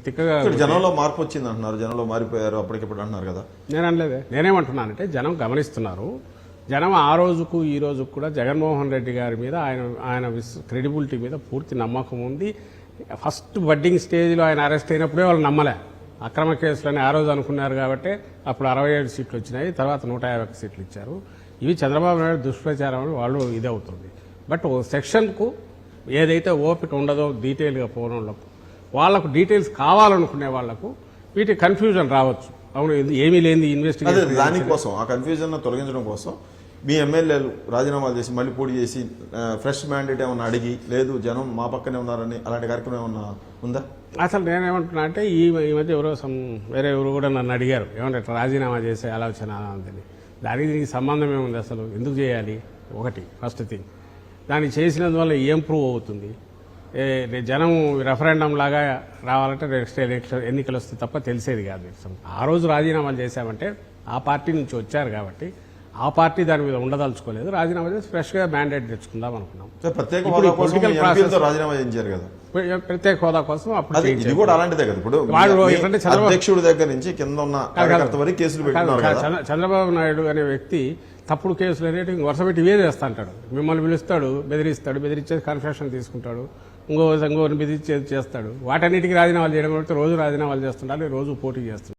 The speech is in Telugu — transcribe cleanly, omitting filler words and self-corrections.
తిక్కగా జనంలో మార్పు వచ్చింది అంటున్నారు, జనంలో మారిపోయారు అప్పటికిప్పుడు అంటున్నారు కదా. నేను అనలేదే, నేనేమంటున్నానంటే జనం గమనిస్తున్నారు. జనం ఆ రోజుకు ఈ రోజుకు కూడా జగన్మోహన్ రెడ్డి గారి మీద ఆయన క్రెడిబిలిటీ మీద పూర్తి నమ్మకం ఉంది. ఫస్ట్ బడ్డింగ్ స్టేజ్లో ఆయన అరెస్ట్ అయినప్పుడే వాళ్ళు నమ్మలే. అక్రమ కేసులని ఆ రోజు అనుకున్నారు కాబట్టి అప్పుడు 67 సీట్లు వచ్చినాయి, తర్వాత 151 సీట్లు ఇచ్చారు. ఇవి చంద్రబాబు నాయుడు దుష్ప్రచారం అని వాళ్ళు ఇదవుతుంది. బట్ ఓ సెక్షన్కు ఏదైతే ఓపిక ఉండదో డీటెయిల్గా పోవడంలో వాళ్లకు డీటెయిల్స్ కావాలనుకునే వాళ్లకు వీటి కన్ఫ్యూజన్ రావచ్చు. అవును, ఏమీ లేని ఇన్వెస్టిగేషన్. దానికోసం ఆ కన్ఫ్యూజన్ తొలగించడం కోసం మీ ఎమ్మెల్యేలు రాజీనామాలు చేసి మళ్ళీ పోటీ చేసి ఫ్రెష్ మ్యాండేట్ ఏమన్నా అడిగి, లేదు జనం మా పక్కనే ఉన్నారని అలాంటి కార్యక్రమం ఏమన్నా ఉందా? అసలు నేనేమంటున్నా అంటే ఈ మధ్య వేరే ఎవరు కూడా నన్ను అడిగారు, ఏమంటే రాజీనామా చేసే ఆలోచన అందని. దానికి దీనికి సంబంధం ఏముంది అసలు? ఎందుకు చేయాలి? ఒకటి ఫస్ట్ థింగ్. దాన్ని చేసినందువల్ల ఏం ప్రూవ్ అవుతుంది? జనం రెఫరెండం లాగా రావాలంటే నెక్స్ట్ ఎన్నికలు వస్తే తప్ప తెలిసేది కాదు. ఆ రోజు రాజీనామాలు చేశామంటే ఆ పార్టీ నుంచి వచ్చారు కాబట్టి ఆ పార్టీ దాని మీద ఉండదలుచుకోలేదు. రాజీనామా చేసి ఫ్రెష్గా మ్యాండేట్ తెచ్చుకుందాం అనుకున్నాం. ప్రత్యేక హోదా కోసం అప్పుడు ఇది కూడా అలాంటిదే కదా. ఇప్పుడు అధ్యక్షుడి దగ్గర నుంచి కింద ఉన్న కార్యకర్త వరకు కేసులు పెట్టుకున్నారు కదా. చంద్రబాబు నాయుడు అనే వ్యక్తి తప్పుడు కేసులు అనేవి వరుస పెట్టి ఇవే చేస్తా అంటాడు. మిమ్మల్ని పిలుస్తాడు, బెదిరించేది కన్ఫెషన్ తీసుకుంటాడు, ఇంకోరిని బెదిరించేది చేస్తాడు. వాటన్నిటికీ రాజీనామాలు చేయడం రోజు రాజీనామాలు చేస్తుంటారు, రోజు పోటీ చేస్తుంటారు.